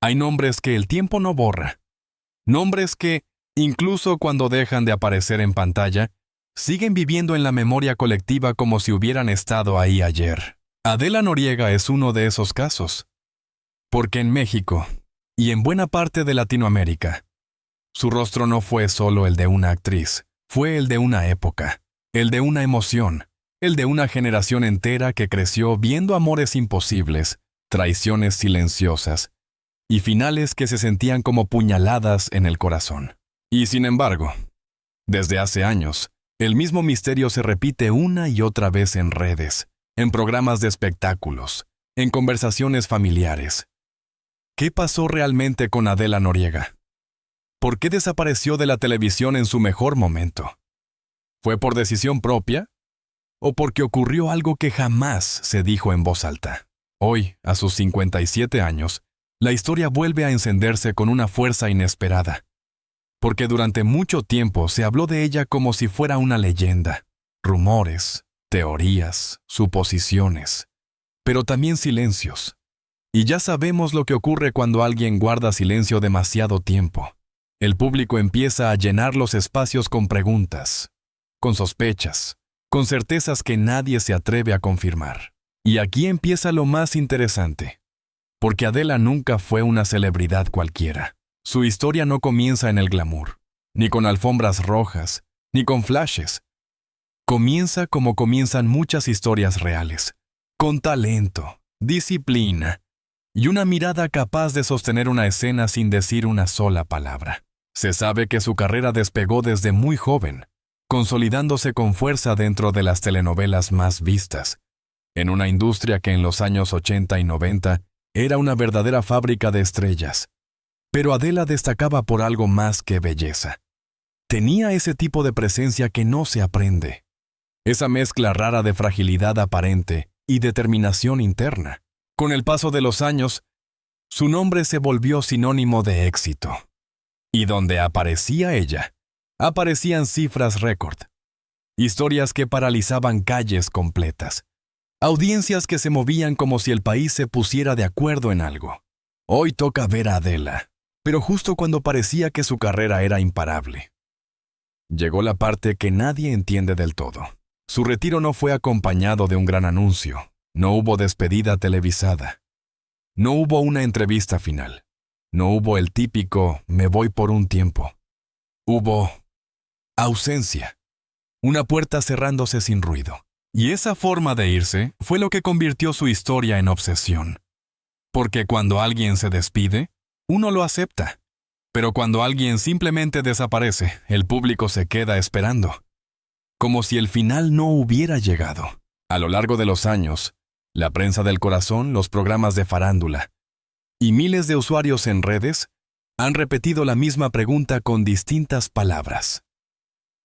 Hay nombres que el tiempo no borra. Nombres que, incluso cuando dejan de aparecer en pantalla, siguen viviendo en la memoria colectiva como si hubieran estado ahí ayer. Adela Noriega es uno de esos casos. Porque en México, y en buena parte de Latinoamérica, su rostro no fue solo el de una actriz, fue el de una época, el de una emoción, el de una generación entera que creció viendo amores imposibles, traiciones silenciosas, y finales que se sentían como puñaladas en el corazón. Y sin embargo, desde hace años, el mismo misterio se repite una y otra vez en redes, en programas de espectáculos, en conversaciones familiares. ¿Qué pasó realmente con Adela Noriega? ¿Por qué desapareció de la televisión en su mejor momento? ¿Fue por decisión propia? ¿O porque ocurrió algo que jamás se dijo en voz alta? Hoy, a sus 57 años, la historia vuelve a encenderse con una fuerza inesperada. Porque durante mucho tiempo se habló de ella como si fuera una leyenda. Rumores, teorías, suposiciones, pero también silencios. Y ya sabemos lo que ocurre cuando alguien guarda silencio demasiado tiempo. El público empieza a llenar los espacios con preguntas, con sospechas, con certezas que nadie se atreve a confirmar. Y aquí empieza lo más interesante. Porque Adela nunca fue una celebridad cualquiera. Su historia no comienza en el glamour, ni con alfombras rojas, ni con flashes. Comienza como comienzan muchas historias reales, con talento, disciplina, y una mirada capaz de sostener una escena sin decir una sola palabra. Se sabe que su carrera despegó desde muy joven, consolidándose con fuerza dentro de las telenovelas más vistas, en una industria que en los años 80 y 90 era una verdadera fábrica de estrellas. Pero Adela destacaba por algo más que belleza. Tenía ese tipo de presencia que no se aprende, esa mezcla rara de fragilidad aparente y determinación interna. Con el paso de los años, su nombre se volvió sinónimo de éxito. Y donde aparecía ella, aparecían cifras récord. Historias que paralizaban calles completas. Audiencias que se movían como si el país se pusiera de acuerdo en algo. Hoy toca ver a Adela, pero justo cuando parecía que su carrera era imparable. Llegó la parte que nadie entiende del todo. Su retiro no fue acompañado de un gran anuncio. No hubo despedida televisada. No hubo una entrevista final. No hubo el típico "me voy por un tiempo". Hubo ausencia. Una puerta cerrándose sin ruido. Y esa forma de irse fue lo que convirtió su historia en obsesión. Porque cuando alguien se despide, uno lo acepta. Pero cuando alguien simplemente desaparece, el público se queda esperando. Como si el final no hubiera llegado. A lo largo de los años, la prensa del corazón, los programas de farándula y miles de usuarios en redes han repetido la misma pregunta con distintas palabras.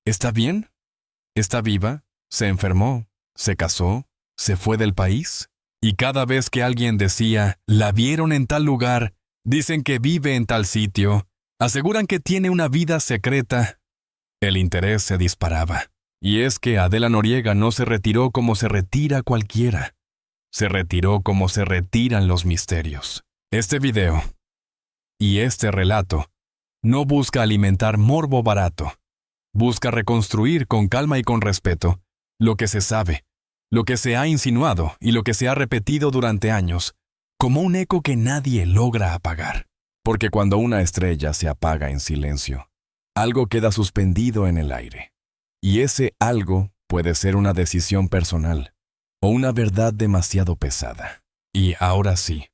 ¿Está bien? ¿Está viva? ¿Se enfermó? ¿Se casó? ¿Se fue del país? Y cada vez que alguien decía, "la vieron en tal lugar", dicen que vive en tal sitio, aseguran que tiene una vida secreta, el interés se disparaba. Y es que Adela Noriega no se retiró como se retira cualquiera. Se retiró como se retiran los misterios. Este video y este relato no busca alimentar morbo barato. Busca reconstruir con calma y con respeto lo que se sabe, lo que se ha insinuado y lo que se ha repetido durante años, como un eco que nadie logra apagar. Porque cuando una estrella se apaga en silencio, algo queda suspendido en el aire. Y ese algo puede ser una decisión personal o una verdad demasiado pesada. Y ahora sí,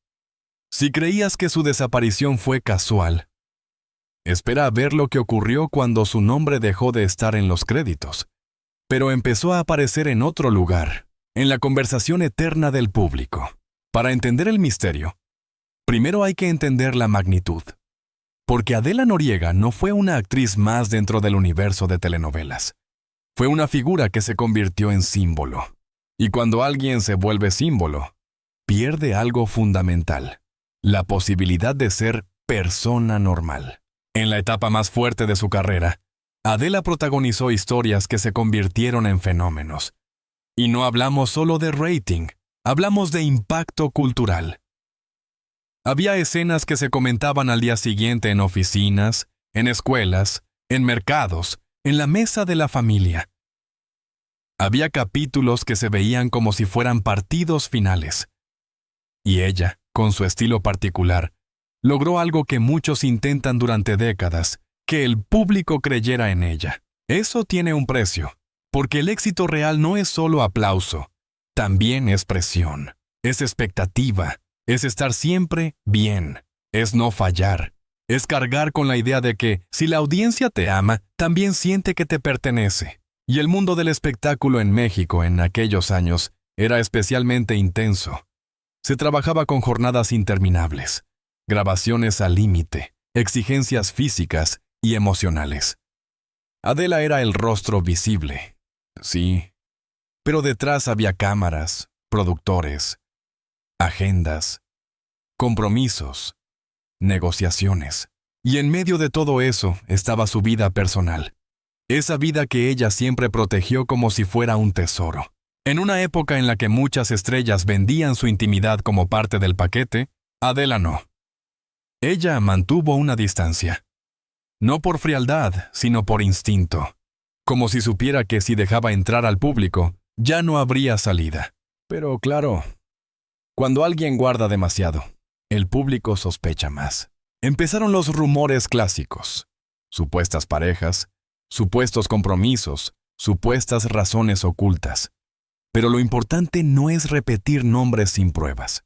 si creías que su desaparición fue casual, espera a ver lo que ocurrió cuando su nombre dejó de estar en los créditos, pero empezó a aparecer en otro lugar, en la conversación eterna del público. Para entender el misterio, primero hay que entender la magnitud. Porque Adela Noriega no fue una actriz más dentro del universo de telenovelas. Fue una figura que se convirtió en símbolo. Y cuando alguien se vuelve símbolo, pierde algo fundamental: la posibilidad de ser persona normal. En la etapa más fuerte de su carrera, Adela protagonizó historias que se convirtieron en fenómenos. Y no hablamos solo de rating, hablamos de impacto cultural. Había escenas que se comentaban al día siguiente en oficinas, en escuelas, en mercados, en la mesa de la familia. Había capítulos que se veían como si fueran partidos finales. Y ella, con su estilo particular, logró algo que muchos intentan durante décadas, que el público creyera en ella. Eso tiene un precio, porque el éxito real no es solo aplauso, también es presión, es expectativa, es estar siempre bien, es no fallar, es cargar con la idea de que si la audiencia te ama, también siente que te pertenece. Y el mundo del espectáculo en México en aquellos años era especialmente intenso. Se trabajaba con jornadas interminables, grabaciones al límite, exigencias físicas y emocionales. Adela era el rostro visible, sí, pero detrás había cámaras, productores, agendas, compromisos, negociaciones. Y en medio de todo eso estaba su vida personal. Esa vida que ella siempre protegió como si fuera un tesoro. En una época en la que muchas estrellas vendían su intimidad como parte del paquete, Adela no. Ella mantuvo una distancia. No por frialdad, sino por instinto. Como si supiera que si dejaba entrar al público, ya no habría salida. Pero claro, cuando alguien guarda demasiado, el público sospecha más. Empezaron los rumores clásicos. Supuestas parejas, supuestos compromisos, supuestas razones ocultas. Pero lo importante no es repetir nombres sin pruebas.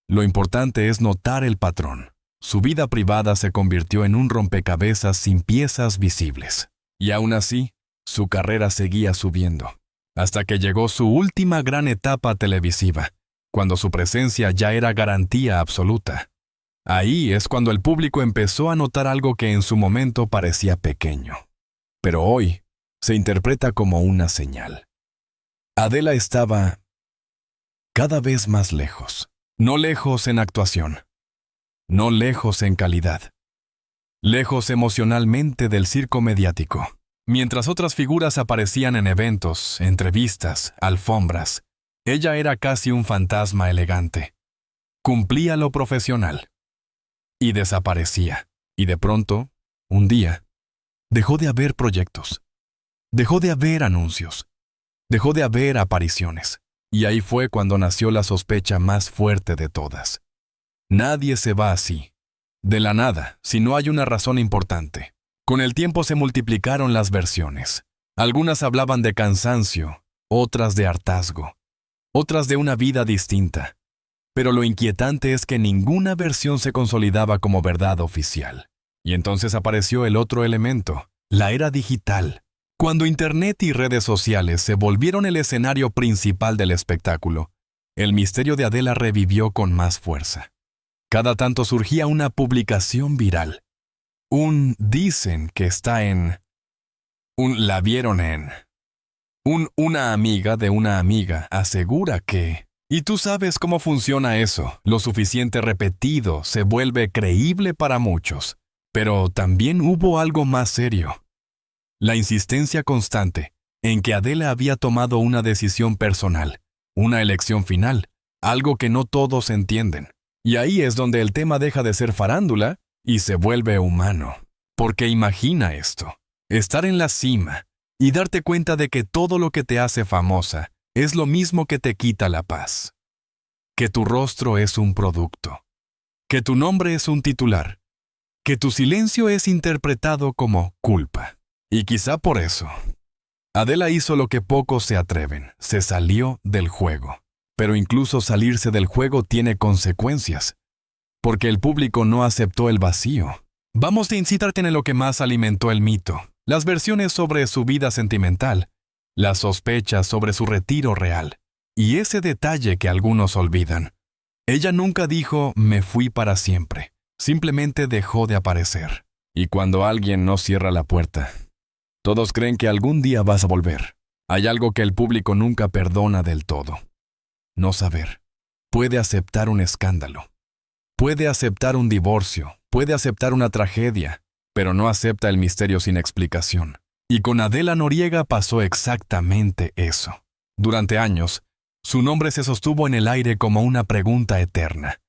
Lo importante es notar el patrón. Su vida privada se convirtió en un rompecabezas sin piezas visibles. Y aún así, su carrera seguía subiendo, hasta que llegó su última gran etapa televisiva, cuando su presencia ya era garantía absoluta. Ahí es cuando el público empezó a notar algo que en su momento parecía pequeño, pero hoy se interpreta como una señal. Adela estaba cada vez más lejos. No lejos en actuación, no lejos en calidad, lejos emocionalmente del circo mediático. Mientras otras figuras aparecían en eventos, entrevistas, alfombras, ella era casi un fantasma elegante. Cumplía lo profesional. Y desaparecía. Y de pronto, un día, dejó de haber proyectos. Dejó de haber anuncios. Dejó de haber apariciones. Y ahí fue cuando nació la sospecha más fuerte de todas. Nadie se va así, de la nada, si no hay una razón importante. Con el tiempo se multiplicaron las versiones. Algunas hablaban de cansancio, otras de hartazgo, otras de una vida distinta. Pero lo inquietante es que ninguna versión se consolidaba como verdad oficial. Y entonces apareció el otro elemento, la era digital. Cuando Internet y redes sociales se volvieron el escenario principal del espectáculo, el misterio de Adela revivió con más fuerza. Cada tanto surgía una publicación viral. Dicen que está en... la vieron en... una amiga de una amiga asegura que... Y tú sabes cómo funciona eso. Lo suficiente repetido se vuelve creíble para muchos. Pero también hubo algo más serio. La insistencia constante en que Adela había tomado una decisión personal, una elección final, algo que no todos entienden. Y ahí es donde el tema deja de ser farándula y se vuelve humano. Porque imagina esto, estar en la cima y darte cuenta de que todo lo que te hace famosa es lo mismo que te quita la paz. Que tu rostro es un producto. Que tu nombre es un titular. Que tu silencio es interpretado como culpa. Y quizá por eso, Adela hizo lo que pocos se atreven, se salió del juego. Pero incluso salirse del juego tiene consecuencias, porque el público no aceptó el vacío. Vamos a incitarte en lo que más alimentó el mito, las versiones sobre su vida sentimental, las sospechas sobre su retiro real, y ese detalle que algunos olvidan. Ella nunca dijo, me fui para siempre, simplemente dejó de aparecer. Y cuando alguien no cierra la puerta, todos creen que algún día vas a volver. Hay algo que el público nunca perdona del todo. No saber. Puede aceptar un escándalo. Puede aceptar un divorcio. Puede aceptar una tragedia. Pero no acepta el misterio sin explicación. Y con Adela Noriega pasó exactamente eso. Durante años, su nombre se sostuvo en el aire como una pregunta eterna.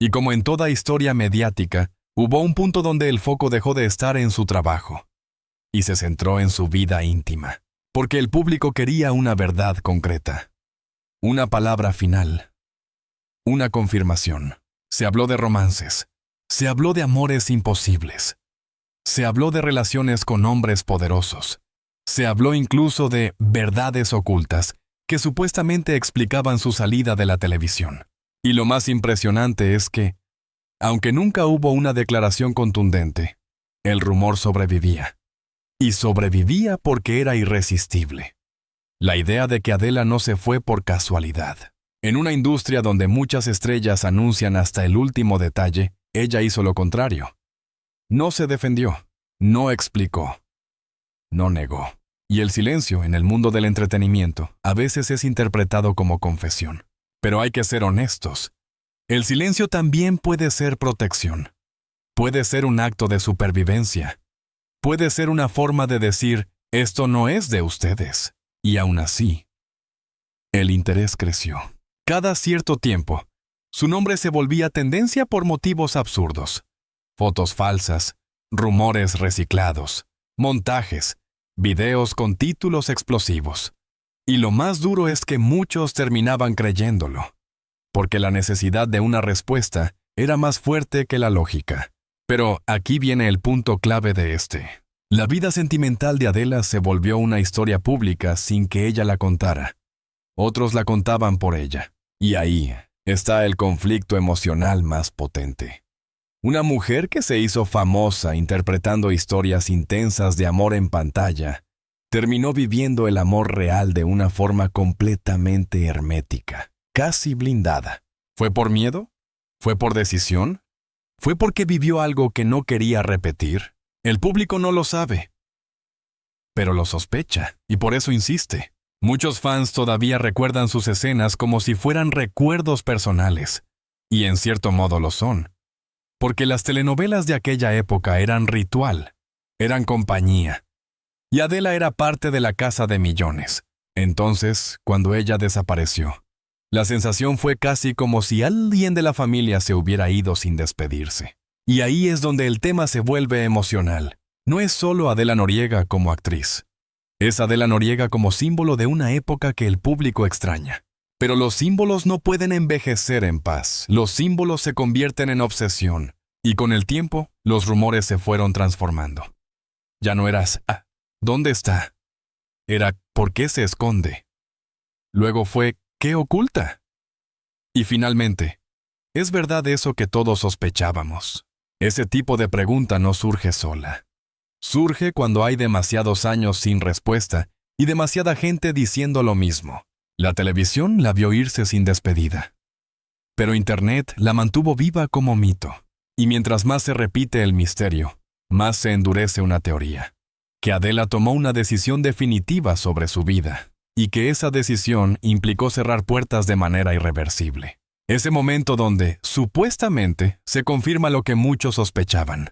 Y como en toda historia mediática, hubo un punto donde el foco dejó de estar en su trabajo y se centró en su vida íntima, porque el público quería una verdad concreta, una palabra final, una confirmación. Se habló de romances, se habló de amores imposibles, se habló de relaciones con hombres poderosos, se habló incluso de verdades ocultas que supuestamente explicaban su salida de la televisión. Y lo más impresionante es que, aunque nunca hubo una declaración contundente, el rumor sobrevivía. Y sobrevivía porque era irresistible. La idea de que Adela no se fue por casualidad. En una industria donde muchas estrellas anuncian hasta el último detalle, ella hizo lo contrario. No se defendió, no explicó, no negó. Y el silencio en el mundo del entretenimiento a veces es interpretado como confesión. Pero hay que ser honestos. El silencio también puede ser protección. Puede ser un acto de supervivencia. Puede ser una forma de decir, esto no es de ustedes. Y aún así, el interés creció. Cada cierto tiempo, su nombre se volvía tendencia por motivos absurdos. Fotos falsas, rumores reciclados, montajes, videos con títulos explosivos. Y lo más duro es que muchos terminaban creyéndolo, porque la necesidad de una respuesta era más fuerte que la lógica. Pero aquí viene el punto clave de este. La vida sentimental de Adela se volvió una historia pública sin que ella la contara. Otros la contaban por ella. Y ahí está el conflicto emocional más potente. Una mujer que se hizo famosa interpretando historias intensas de amor en pantalla, terminó viviendo el amor real de una forma completamente hermética, casi blindada. ¿Fue por miedo? ¿Fue por decisión? ¿Fue porque vivió algo que no quería repetir? El público no lo sabe, pero lo sospecha, y por eso insiste. Muchos fans todavía recuerdan sus escenas como si fueran recuerdos personales, y en cierto modo lo son, porque las telenovelas de aquella época eran ritual, eran compañía, y Adela era parte de la casa de millones. Entonces, cuando ella desapareció, la sensación fue casi como si alguien de la familia se hubiera ido sin despedirse. Y ahí es donde el tema se vuelve emocional. No es solo Adela Noriega como actriz. Es Adela Noriega como símbolo de una época que el público extraña. Pero los símbolos no pueden envejecer en paz. Los símbolos se convierten en obsesión. Y con el tiempo, los rumores se fueron transformando. Ya no eras, ¿dónde está? Era, ¿por qué se esconde? Luego fue, ¿qué oculta? Y finalmente, ¿es verdad eso que todos sospechábamos? Ese tipo de pregunta no surge sola. Surge cuando hay demasiados años sin respuesta y demasiada gente diciendo lo mismo. La televisión la vio irse sin despedida. Pero Internet la mantuvo viva como mito. Y mientras más se repite el misterio, más se endurece una teoría. Que Adela tomó una decisión definitiva sobre su vida, y que esa decisión implicó cerrar puertas de manera irreversible. Ese momento donde, supuestamente, se confirma lo que muchos sospechaban.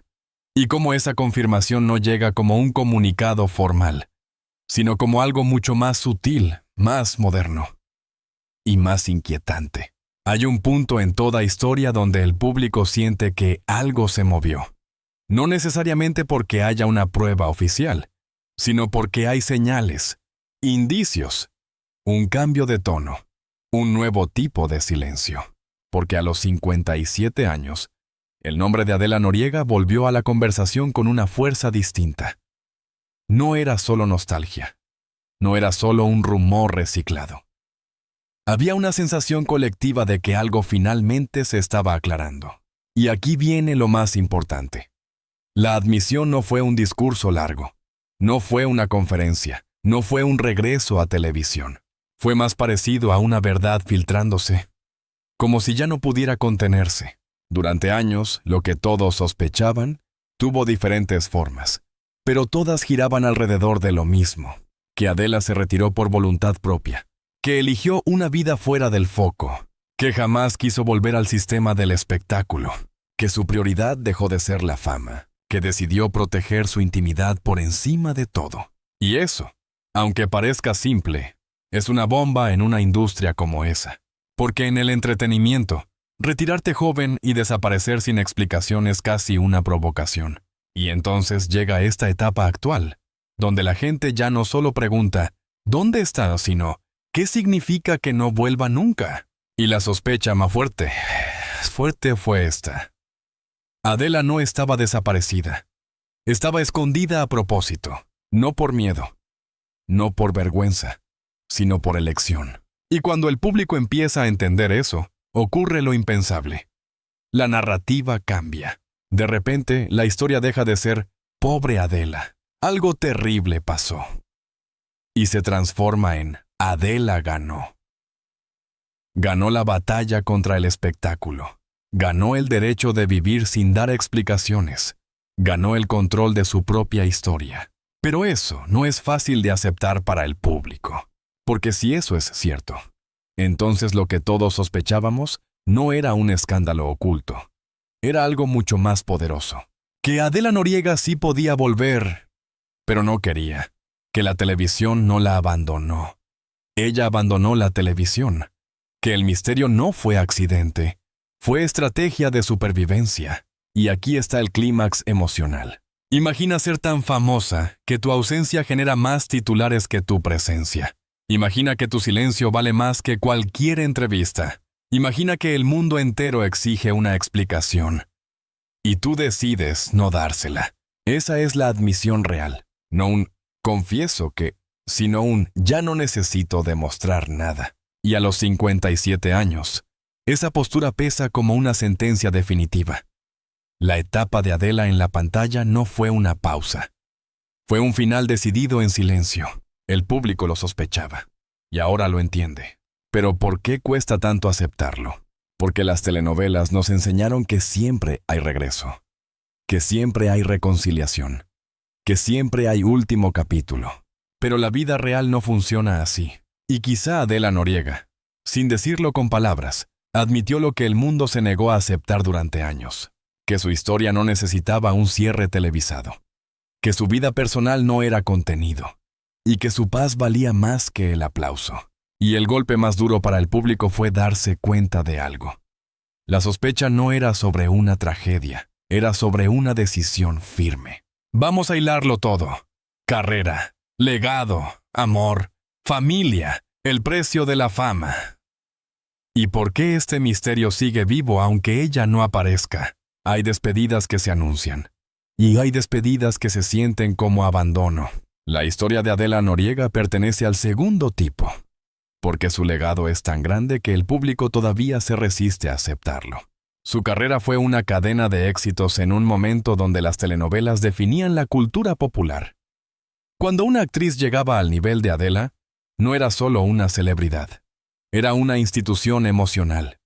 Y cómo esa confirmación no llega como un comunicado formal, sino como algo mucho más sutil, más moderno y más inquietante. Hay un punto en toda historia donde el público siente que algo se movió. No necesariamente porque haya una prueba oficial, sino porque hay señales, indicios, un cambio de tono, un nuevo tipo de silencio. Porque a los 57 años, el nombre de Adela Noriega volvió a la conversación con una fuerza distinta. No era solo nostalgia, no era solo un rumor reciclado. Había una sensación colectiva de que algo finalmente se estaba aclarando. Y aquí viene lo más importante. La admisión no fue un discurso largo, no fue una conferencia, no fue un regreso a televisión. Fue más parecido a una verdad filtrándose, como si ya no pudiera contenerse. Durante años, lo que todos sospechaban tuvo diferentes formas, pero todas giraban alrededor de lo mismo, que Adela se retiró por voluntad propia, que eligió una vida fuera del foco, que jamás quiso volver al sistema del espectáculo, que su prioridad dejó de ser la fama, que decidió proteger su intimidad por encima de todo. Y eso, aunque parezca simple, es una bomba en una industria como esa. Porque en el entretenimiento, Retirarte joven y desaparecer sin explicación es casi una provocación. Y entonces llega esta etapa actual, donde la gente ya no solo pregunta ¿dónde está?, sino ¿qué significa que no vuelva nunca? Y la sospecha más fuerte fue esta. Adela no estaba desaparecida. Estaba escondida a propósito, no por miedo, no por vergüenza, sino por elección. Y cuando el público empieza a entender eso, ocurre lo impensable. La narrativa cambia. De repente, la historia deja de ser «Pobre Adela, algo terrible pasó», y se transforma en «Adela ganó». Ganó la batalla contra el espectáculo. Ganó el derecho de vivir sin dar explicaciones. Ganó el control de su propia historia. Pero eso no es fácil de aceptar para el público. Porque si eso es cierto, entonces lo que todos sospechábamos no era un escándalo oculto. Era algo mucho más poderoso. Que Adela Noriega sí podía volver, pero no quería. Que la televisión no la abandonó. Ella abandonó la televisión. Que el misterio no fue accidente. Fue estrategia de supervivencia. Y aquí está el clímax emocional. Imagina ser tan famosa que tu ausencia genera más titulares que tu presencia. Imagina que tu silencio vale más que cualquier entrevista. Imagina que el mundo entero exige una explicación. Y tú decides no dársela. Esa es la admisión real. No un «confieso que», sino un «ya no necesito demostrar nada». Y a los 57 años, esa postura pesa como una sentencia definitiva. La etapa de Adela en la pantalla no fue una pausa. Fue un final decidido en silencio. El público lo sospechaba. Y ahora lo entiende. Pero ¿por qué cuesta tanto aceptarlo? Porque las telenovelas nos enseñaron que siempre hay regreso. Que siempre hay reconciliación. Que siempre hay último capítulo. Pero la vida real no funciona así. Y quizá Adela Noriega, sin decirlo con palabras, admitió lo que el mundo se negó a aceptar durante años. Que su historia no necesitaba un cierre televisado. Que su vida personal no era contenido. Y que su paz valía más que el aplauso. Y el golpe más duro para el público fue darse cuenta de algo. La sospecha no era sobre una tragedia, era sobre una decisión firme. Vamos a hilarlo todo. Carrera, legado, amor, familia, el precio de la fama. ¿Y por qué este misterio sigue vivo aunque ella no aparezca? Hay despedidas que se anuncian. Y hay despedidas que se sienten como abandono. La historia de Adela Noriega pertenece al segundo tipo. Porque su legado es tan grande que el público todavía se resiste a aceptarlo. Su carrera fue una cadena de éxitos en un momento donde las telenovelas definían la cultura popular. Cuando una actriz llegaba al nivel de Adela, no era solo una celebridad. Era una institución emocional.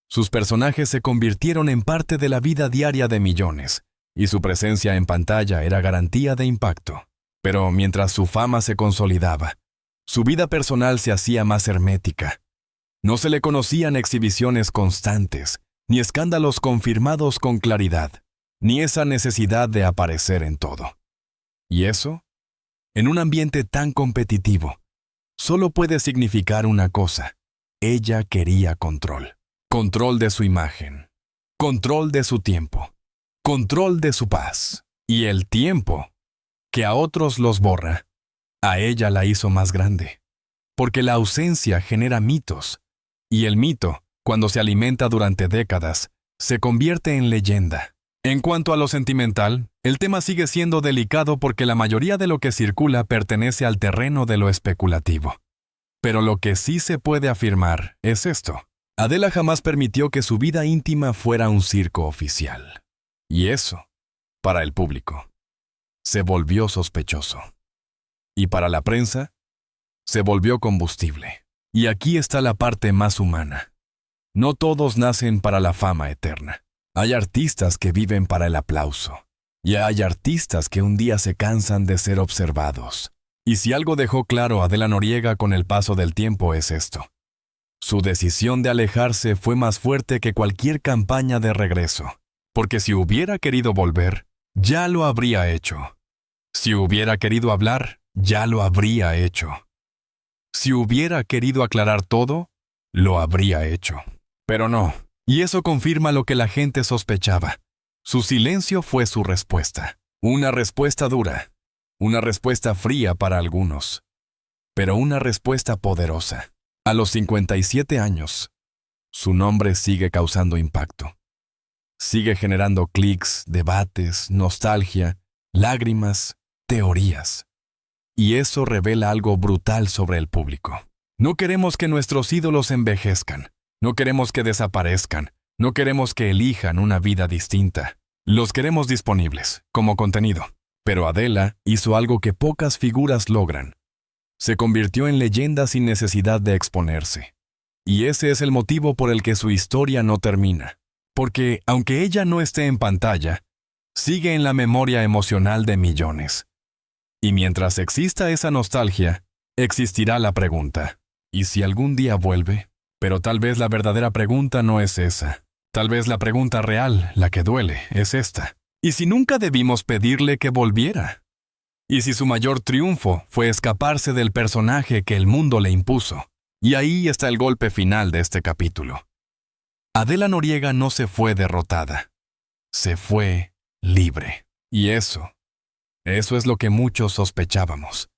Sus personajes se convirtieron en parte de la vida diaria de millones, y su presencia en pantalla era garantía de impacto. Pero mientras su fama se consolidaba, su vida personal se hacía más hermética. No se le conocían exhibiciones constantes, ni escándalos confirmados con claridad, ni esa necesidad de aparecer en todo. Y eso, en un ambiente tan competitivo, solo puede significar una cosa. Ella quería control. Control de su imagen. Control de su tiempo. Control de su paz. Y el tiempo, que a otros los borra, a ella la hizo más grande. Porque la ausencia genera mitos. Y el mito, cuando se alimenta durante décadas, se convierte en leyenda. En cuanto a lo sentimental, el tema sigue siendo delicado porque la mayoría de lo que circula pertenece al terreno de lo especulativo. Pero lo que sí se puede afirmar es esto. Adela jamás permitió que su vida íntima fuera un circo oficial. Y eso, para el público, se volvió sospechoso. Y para la prensa, se volvió combustible. Y aquí está la parte más humana. No todos nacen para la fama eterna. Hay artistas que viven para el aplauso. Y hay artistas que un día se cansan de ser observados. Y si algo dejó claro Adela Noriega con el paso del tiempo es esto. Su decisión de alejarse fue más fuerte que cualquier campaña de regreso. Porque si hubiera querido volver, ya lo habría hecho. Si hubiera querido hablar, ya lo habría hecho. Si hubiera querido aclarar todo, lo habría hecho. Pero no, Y eso confirma lo que la gente sospechaba. Su silencio fue su respuesta. Una respuesta dura, una respuesta fría para algunos, pero una respuesta poderosa. A los 57 años, su nombre sigue causando impacto. Sigue generando clics, debates, nostalgia, lágrimas, teorías. Y eso revela algo brutal sobre el público. No queremos que nuestros ídolos envejezcan. No queremos que desaparezcan. No queremos que elijan una vida distinta. Los queremos disponibles, como contenido. Pero Adela hizo algo que pocas figuras logran. Se convirtió en leyenda sin necesidad de exponerse. Y ese es el motivo por el que su historia no termina. Porque, aunque ella no esté en pantalla, sigue en la memoria emocional de millones. Y mientras exista esa nostalgia, existirá la pregunta: ¿y si algún día vuelve? Pero tal vez la verdadera pregunta no es esa. Tal vez la pregunta real, la que duele, es esta: ¿y si nunca debimos pedirle que volviera? ¿Y si su mayor triunfo fue escaparse del personaje que el mundo le impuso? Y ahí está el golpe final de este capítulo. Adela Noriega no se fue derrotada. Se fue libre. Y eso es lo que muchos sospechábamos.